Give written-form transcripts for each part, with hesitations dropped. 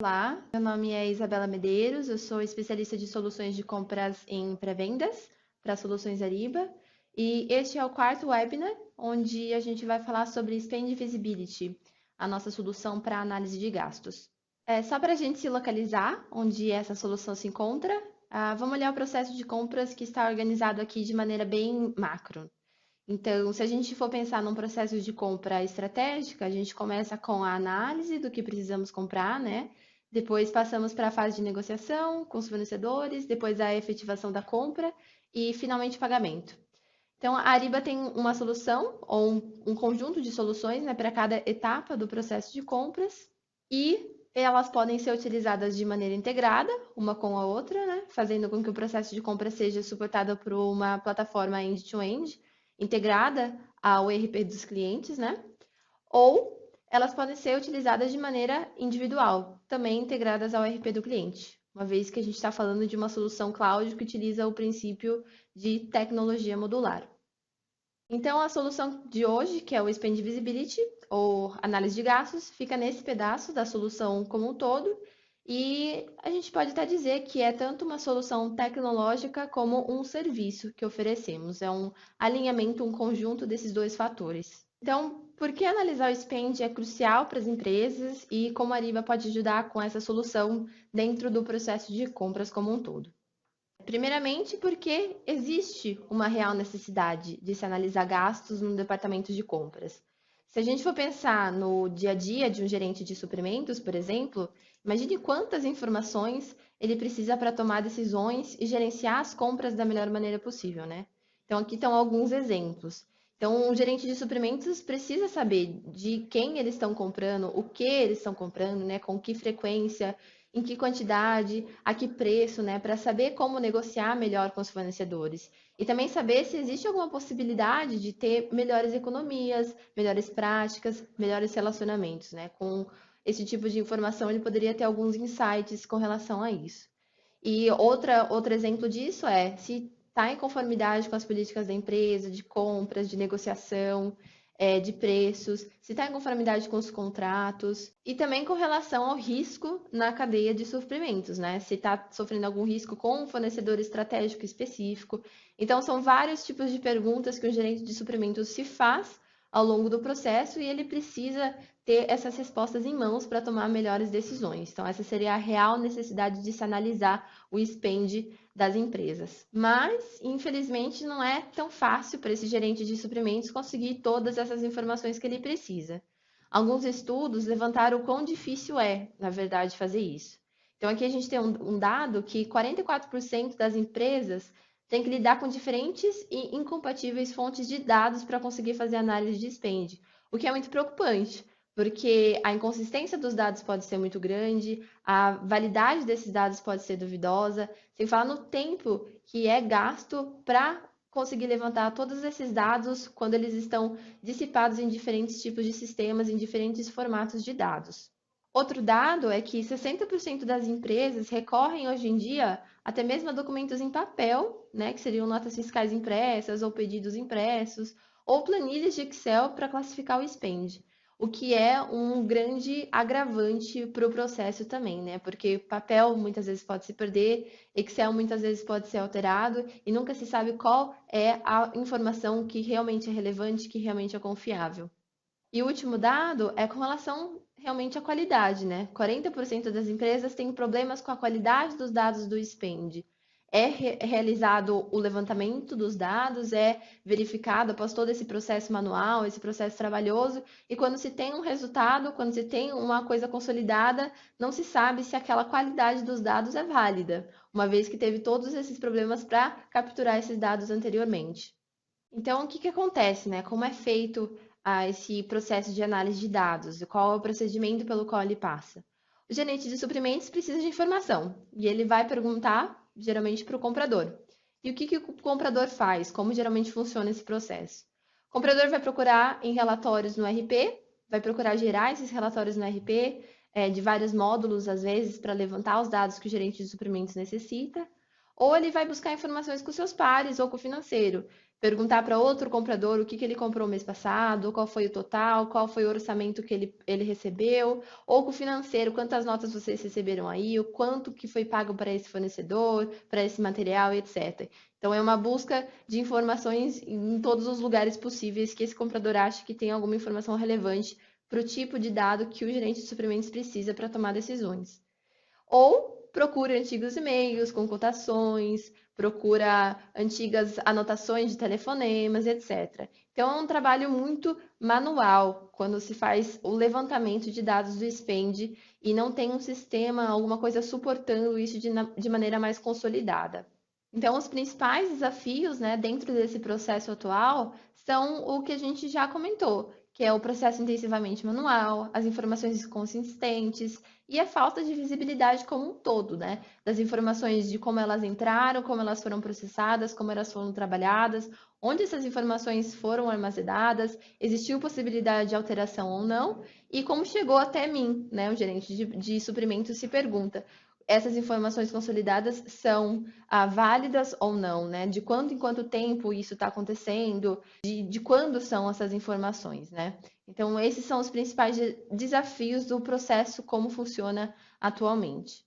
Olá, meu nome é Isabela Medeiros, eu sou especialista de soluções de compras em pré-vendas para Soluções Ariba, e este é o quarto webinar, onde a gente vai falar sobre Spend Visibility, a nossa solução para análise de gastos. Só para a gente se localizar onde essa solução se encontra, vamos olhar o processo de compras que está organizado aqui de maneira bem macro. Então, se a gente for pensar num processo de compra estratégica, a gente começa com a análise do que precisamos comprar, né? Depois passamos para a fase de negociação com os fornecedores, depois a efetivação da compra e finalmente o pagamento. Então, a Ariba tem uma solução ou um conjunto de soluções, né, para cada etapa do processo de compras e elas podem ser utilizadas de maneira integrada, uma com a outra, né, fazendo com que o processo de compra seja suportado por uma plataforma end-to-end integrada ao ERP dos clientes, né? Ou elas podem ser utilizadas de maneira individual, também integradas ao ERP do cliente, uma vez que a gente está falando de uma solução cloud que utiliza o princípio de tecnologia modular. Então, a solução de hoje, que é o Spend Visibility, ou análise de gastos, fica nesse pedaço da solução como um todo, e a gente pode até dizer que é tanto uma solução tecnológica como um serviço que oferecemos. É um alinhamento, um conjunto desses dois fatores. Então, por que analisar o Spend é crucial para as empresas e como a Ariba pode ajudar com essa solução dentro do processo de compras como um todo? Primeiramente, porque existe uma real necessidade de se analisar gastos no departamento de compras. Se a gente for pensar no dia a dia de um gerente de suprimentos, por exemplo, imagine quantas informações ele precisa para tomar decisões e gerenciar as compras da melhor maneira possível, né? Então, aqui estão alguns exemplos. Então, o gerente de suprimentos precisa saber de quem eles estão comprando, o que eles estão comprando, né? Com que frequência, em que quantidade, a que preço, né, para saber como negociar melhor com os fornecedores. E também saber se existe alguma possibilidade de ter melhores economias, melhores práticas, melhores relacionamentos, né? Com esse tipo de informação, ele poderia ter alguns insights com relação a isso. E outro exemplo disso é se está em conformidade com as políticas da empresa, de compras, de negociação, de preços, se está em conformidade com os contratos e também com relação ao risco na cadeia de suprimentos, né? Se está sofrendo algum risco com um fornecedor estratégico específico. Então, são vários tipos de perguntas que o gerente de suprimentos se faz ao longo do processo e ele precisa ter essas respostas em mãos para tomar melhores decisões. Então, essa seria a real necessidade de se analisar o spend das empresas. Mas, infelizmente, não é tão fácil para esse gerente de suprimentos conseguir todas essas informações que ele precisa. Alguns estudos levantaram o quão difícil é, na verdade, fazer isso. Então, aqui a gente tem um dado que 44% das empresas têm que lidar com diferentes e incompatíveis fontes de dados para conseguir fazer análise de spend, o que é muito preocupante, porque a inconsistência dos dados pode ser muito grande, a validade desses dados pode ser duvidosa, sem falar no tempo que é gasto para conseguir levantar todos esses dados quando eles estão dissipados em diferentes tipos de sistemas, em diferentes formatos de dados. Outro dado é que 60% das empresas recorrem hoje em dia até mesmo a documentos em papel, né, que seriam notas fiscais impressas ou pedidos impressos, ou planilhas de Excel para classificar o spend, o que é um grande agravante para o processo também, né? Porque papel muitas vezes pode se perder, Excel muitas vezes pode ser alterado e nunca se sabe qual é a informação que realmente é relevante, que realmente é confiável. E o último dado é com relação realmente à qualidade, né? 40% das empresas têm problemas com a qualidade dos dados do Spend. Realizado o levantamento dos dados, é verificado após todo esse processo manual, esse processo trabalhoso, e quando se tem um resultado, quando se tem uma coisa consolidada, não se sabe se aquela qualidade dos dados é válida, uma vez que teve todos esses problemas para capturar esses dados anteriormente. Então, o que que acontece, né? Como é feito esse processo de análise de dados? E qual é o procedimento pelo qual ele passa? O gerente de suprimentos precisa de informação e ele vai perguntar, geralmente, para o comprador. E o que que o comprador faz? Como geralmente funciona esse processo? O comprador vai procurar em relatórios no RP, vai procurar gerar esses relatórios no RP, de vários módulos, às vezes, para levantar os dados que o gerente de suprimentos necessita, ou ele vai buscar informações com seus pares ou com o financeiro, perguntar para outro comprador o que ele comprou mês passado, qual foi o total, qual foi o orçamento que ele recebeu, ou com o financeiro, quantas notas vocês receberam aí, o quanto que foi pago para esse fornecedor, para esse material, etc. Então, é uma busca de informações em todos os lugares possíveis que esse comprador acha que tem alguma informação relevante para o tipo de dado que o gerente de suprimentos precisa para tomar decisões. Ou procura antigos e-mails com cotações, procura antigas anotações de telefonemas, etc. Então, é um trabalho muito manual quando se faz o levantamento de dados do Spend e não tem um sistema, alguma coisa suportando isso de maneira mais consolidada. Então, os principais desafios, né, dentro desse processo atual são o que a gente já comentou, que é o processo intensivamente manual, as informações inconsistentes e a falta de visibilidade como um todo, né? Das informações de como elas entraram, como elas foram processadas, como elas foram trabalhadas, onde essas informações foram armazenadas, existiu possibilidade de alteração ou não, e como chegou até mim, né? O gerente de suprimentos se pergunta: essas informações consolidadas são válidas ou não, né? De quanto em quanto tempo isso está acontecendo, de quando são essas informações, né? Então, esses são os principais desafios do processo, como funciona atualmente.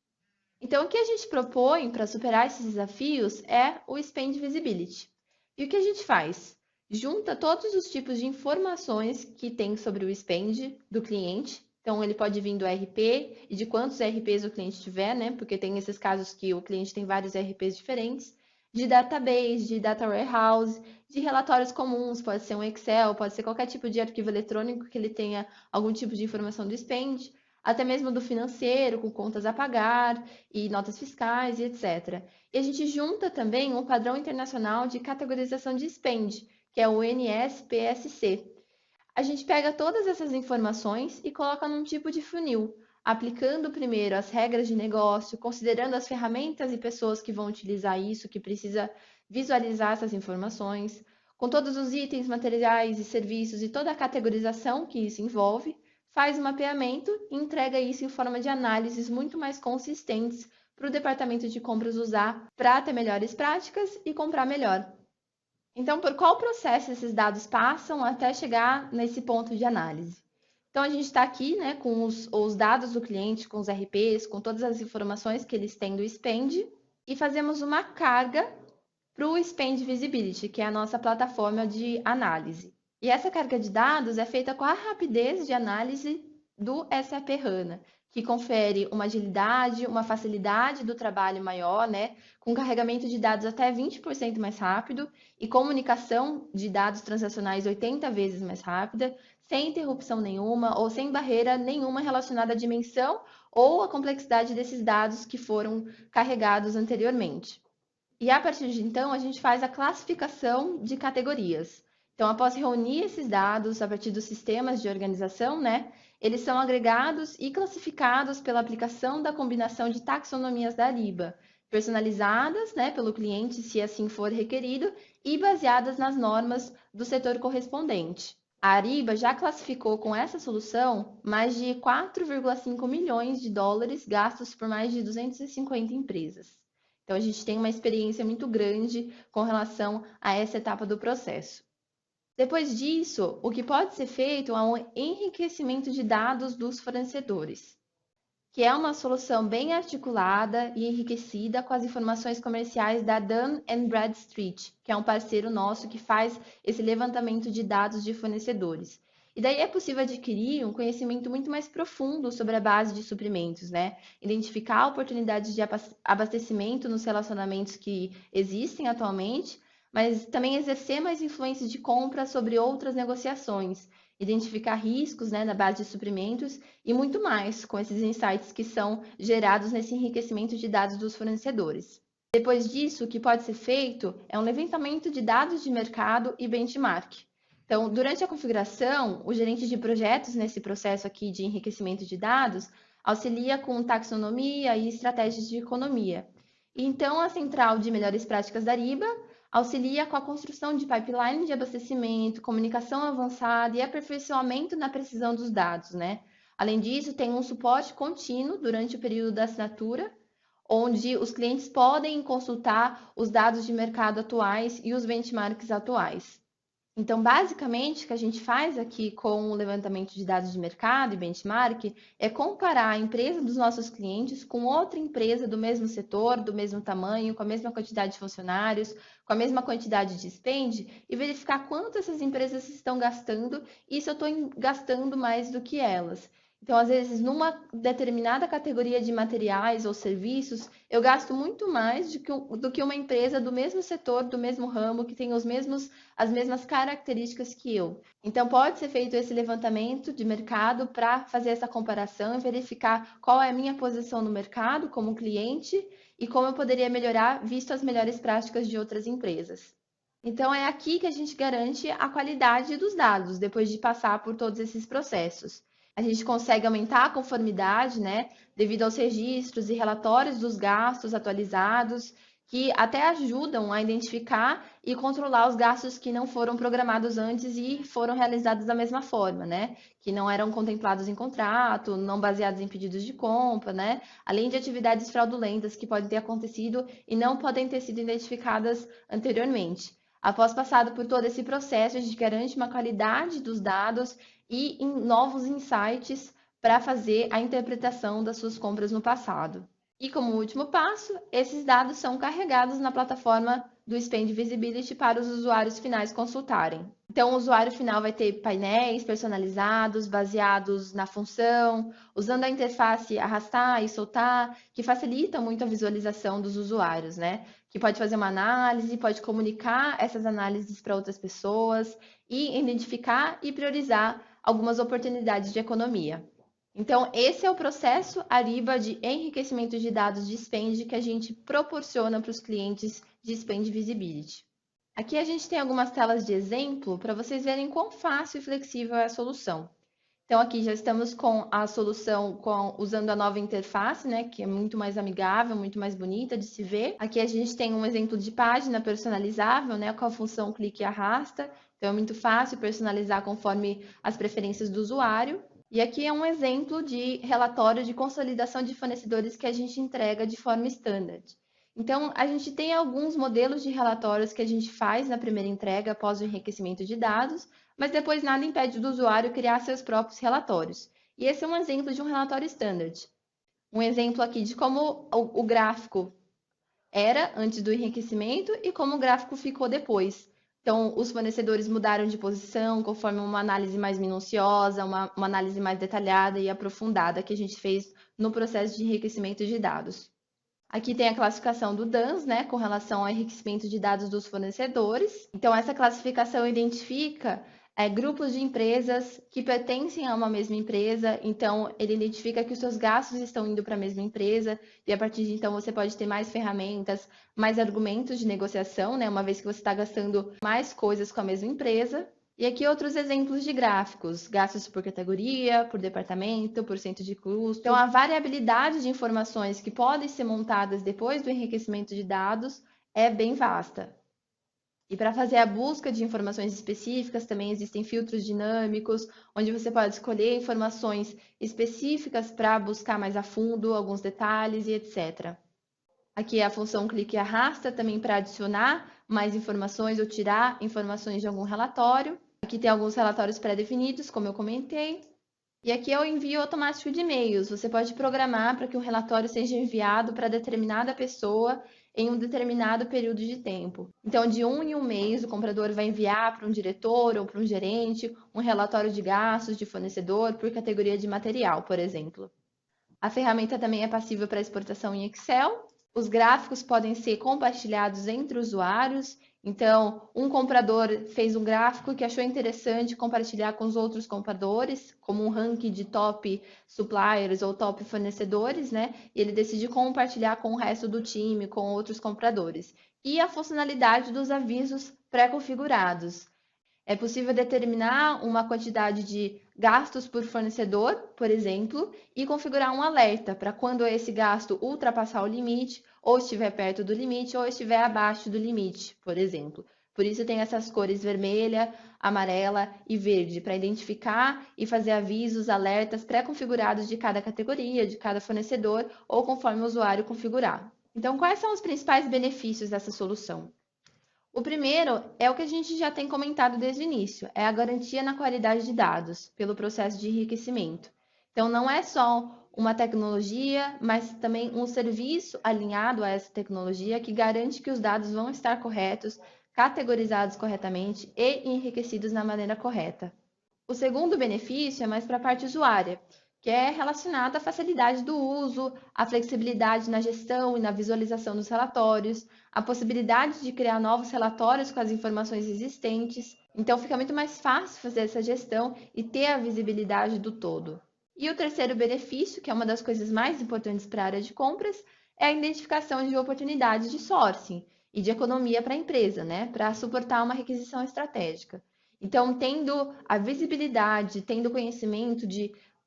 Então, o que a gente propõe para superar esses desafios é o Spend Visibility. E o que a gente faz? Junta todos os tipos de informações que tem sobre o spend do cliente. Então, ele pode vir do RP e de quantos RPs o cliente tiver, né? Porque tem esses casos que o cliente tem vários RPs diferentes. De database, de data warehouse, de relatórios comuns, pode ser um Excel, pode ser qualquer tipo de arquivo eletrônico que ele tenha algum tipo de informação do spend, até mesmo do financeiro, com contas a pagar e notas fiscais e etc. E a gente junta também um padrão internacional de categorização de spend, que é o NSPSC. A gente pega todas essas informações e coloca num tipo de funil, aplicando primeiro as regras de negócio, considerando as ferramentas e pessoas que vão utilizar isso, que precisa visualizar essas informações, com todos os itens, materiais e serviços e toda a categorização que isso envolve, faz o mapeamento e entrega isso em forma de análises muito mais consistentes para o departamento de compras usar para ter melhores práticas e comprar melhor. Então, por qual processo esses dados passam até chegar nesse ponto de análise? Então, a gente está aqui, né, com os dados do cliente, com os RPs, com todas as informações que eles têm do Spend, e fazemos uma carga para o Spend Visibility, que é a nossa plataforma de análise. E essa carga de dados é feita com a rapidez de análise do SAP HANA, que confere uma agilidade, uma facilidade do trabalho maior, né, com carregamento de dados até 20% mais rápido e comunicação de dados transacionais 80 vezes mais rápida, sem interrupção nenhuma ou sem barreira nenhuma relacionada à dimensão ou à complexidade desses dados que foram carregados anteriormente. E a partir de então, a gente faz a classificação de categorias. Então, após reunir esses dados a partir dos sistemas de organização, né, eles são agregados e classificados pela aplicação da combinação de taxonomias da Ariba, personalizadas, né, pelo cliente, se assim for requerido, e baseadas nas normas do setor correspondente. A Ariba já classificou com essa solução mais de 4,5 milhões de dólares gastos por mais de 250 empresas. Então, a gente tem uma experiência muito grande com relação a essa etapa do processo. Depois disso, o que pode ser feito é um enriquecimento de dados dos fornecedores, que é uma solução bem articulada e enriquecida com as informações comerciais da Dun & Bradstreet, que é um parceiro nosso que faz esse levantamento de dados de fornecedores. E daí é possível adquirir um conhecimento muito mais profundo sobre a base de suprimentos, né? Identificar oportunidades de abastecimento nos relacionamentos que existem atualmente, mas também exercer mais influência de compra sobre outras negociações, identificar riscos, né, na base de suprimentos e muito mais com esses insights que são gerados nesse enriquecimento de dados dos fornecedores. Depois disso, o que pode ser feito é um levantamento de dados de mercado e benchmark. Então, durante a configuração, o gerente de projetos nesse processo aqui de enriquecimento de dados auxilia com taxonomia e estratégias de economia. E então, a central de melhores práticas da Ariba auxilia com a construção de pipeline de abastecimento, comunicação avançada e aperfeiçoamento na precisão dos dados, né? Além disso, tem um suporte contínuo durante o período da assinatura, onde os clientes podem consultar os dados de mercado atuais e os benchmarks atuais. Então, basicamente, o que a gente faz aqui com o levantamento de dados de mercado e benchmark é comparar a empresa dos nossos clientes com outra empresa do mesmo setor, do mesmo tamanho, com a mesma quantidade de funcionários, com a mesma quantidade de spend e verificar quanto essas empresas estão gastando e se eu estou gastando mais do que elas. Então, às vezes, numa determinada categoria de materiais ou serviços, eu gasto muito mais do que uma empresa do mesmo setor, do mesmo ramo, que tem as mesmas características que eu. Então, pode ser feito esse levantamento de mercado para fazer essa comparação e verificar qual é a minha posição no mercado como cliente e como eu poderia melhorar, visto as melhores práticas de outras empresas. Então, é aqui que a gente garante a qualidade dos dados, depois de passar por todos esses processos. A gente consegue aumentar a conformidade, né, devido aos registros e relatórios dos gastos atualizados, que até ajudam a identificar e controlar os gastos que não foram programados antes e foram realizados da mesma forma, né? Que não eram contemplados em contrato, não baseados em pedidos de compra, né? Além de atividades fraudulentas que podem ter acontecido e não podem ter sido identificadas anteriormente. Após passado por todo esse processo, a gente garante uma qualidade dos dados e novos insights para fazer a interpretação das suas compras no passado. E como último passo, esses dados são carregados na plataforma do Spend Visibility para os usuários finais consultarem. Então, o usuário final vai ter painéis personalizados, baseados na função, usando a interface arrastar e soltar, que facilita muito a visualização dos usuários, né? Que pode fazer uma análise, pode comunicar essas análises para outras pessoas e identificar e priorizar algumas oportunidades de economia. Então, esse é o processo Ariba de enriquecimento de dados de Spend que a gente proporciona para os clientes de Spend Visibility. Aqui a gente tem algumas telas de exemplo para vocês verem quão fácil e flexível é a solução. Então, aqui já estamos com a solução usando a nova interface, né, que é muito mais amigável, muito mais bonita de se ver. Aqui a gente tem um exemplo de página personalizável, né, com a função clique e arrasta. Então, é muito fácil personalizar conforme as preferências do usuário. E aqui é um exemplo de relatório de consolidação de fornecedores que a gente entrega de forma standard. Então, a gente tem alguns modelos de relatórios que a gente faz na primeira entrega após o enriquecimento de dados, mas depois nada impede do usuário criar seus próprios relatórios. E esse é um exemplo de um relatório standard. Um exemplo aqui de como o gráfico era antes do enriquecimento e como o gráfico ficou depois. Então, os fornecedores mudaram de posição conforme uma análise mais minuciosa, uma análise mais detalhada e aprofundada que a gente fez no processo de enriquecimento de dados. Aqui tem a classificação do DANS, né, com relação ao enriquecimento de dados dos fornecedores. Então, essa classificação identifica grupos de empresas que pertencem a uma mesma empresa, então ele identifica que os seus gastos estão indo para a mesma empresa, e a partir de então você pode ter mais ferramentas, mais argumentos de negociação, né? Uma vez que você está gastando mais coisas com a mesma empresa. E aqui outros exemplos de gráficos, gastos por categoria, por departamento, por cento de custo. Então, a variabilidade de informações que podem ser montadas depois do enriquecimento de dados é bem vasta. E para fazer a busca de informações específicas, também existem filtros dinâmicos, onde você pode escolher informações específicas para buscar mais a fundo alguns detalhes e etc. Aqui é a função clique e arrasta, também para adicionar mais informações ou tirar informações de algum relatório. Aqui tem alguns relatórios pré-definidos, como eu comentei. E aqui é o envio automático de e-mails. Você pode programar para que um relatório seja enviado para determinada pessoa em um determinado período de tempo. Então, de um em um mês, o comprador vai enviar para um diretor ou para um gerente um relatório de gastos de fornecedor por categoria de material, por exemplo. A ferramenta também é passível para exportação em Excel. Os gráficos podem ser compartilhados entre usuários. Então, um comprador fez um gráfico que achou interessante compartilhar com os outros compradores, como um ranking de top suppliers ou top fornecedores, né? E ele decide compartilhar com o resto do time, com outros compradores. E a funcionalidade dos avisos pré-configurados. É possível determinar uma quantidade de gastos por fornecedor, por exemplo, e configurar um alerta para quando esse gasto ultrapassar o limite, ou estiver perto do limite, ou estiver abaixo do limite, por exemplo. Por isso tem essas cores vermelha, amarela e verde, para identificar e fazer avisos, alertas pré-configurados de cada categoria, de cada fornecedor, ou conforme o usuário configurar. Então, quais são os principais benefícios dessa solução? O primeiro é o que a gente já tem comentado desde o início, é a garantia na qualidade de dados, pelo processo de enriquecimento. Então, não é só uma tecnologia, mas também um serviço alinhado a essa tecnologia que garante que os dados vão estar corretos, categorizados corretamente e enriquecidos na maneira correta. O segundo benefício é mais para a parte usuária, que é relacionado à facilidade do uso, à flexibilidade na gestão e na visualização dos relatórios, a possibilidade de criar novos relatórios com as informações existentes. Então, fica muito mais fácil fazer essa gestão e ter a visibilidade do todo. E o terceiro benefício, que é uma das coisas mais importantes para a área de compras, é a identificação de oportunidades de sourcing e de economia para a empresa, né? Para suportar uma requisição estratégica. Então, tendo a visibilidade, tendo conhecimento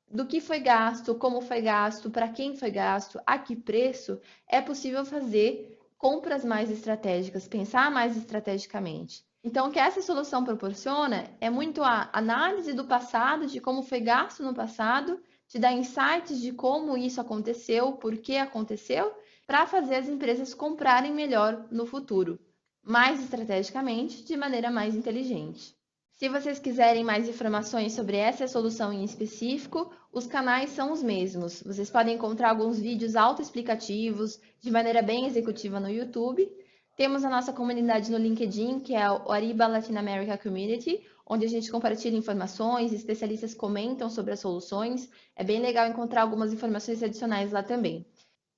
do que foi gasto, como foi gasto, para quem foi gasto, a que preço, é possível fazer compras mais estratégicas, pensar mais estrategicamente. Então, o que essa solução proporciona é muito a análise do passado, de como foi gasto no passado, te dá insights de como isso aconteceu, por que aconteceu, para fazer as empresas comprarem melhor no futuro, mais estrategicamente, de maneira mais inteligente. Se vocês quiserem mais informações sobre essa solução em específico, os canais são os mesmos. Vocês podem encontrar alguns vídeos autoexplicativos, de maneira bem executiva no YouTube. Temos a nossa comunidade no LinkedIn, que é o Ariba Latin America Community, onde a gente compartilha informações, especialistas comentam sobre as soluções. É bem legal encontrar algumas informações adicionais lá também.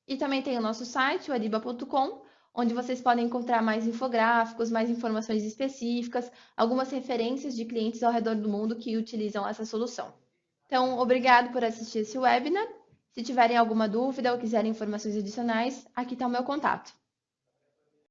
E também tem o nosso site, o ariba.com, onde vocês podem encontrar mais infográficos, mais informações específicas, algumas referências de clientes ao redor do mundo que utilizam essa solução. Então, obrigado por assistir esse webinar. Se tiverem alguma dúvida ou quiserem informações adicionais, aqui está o meu contato.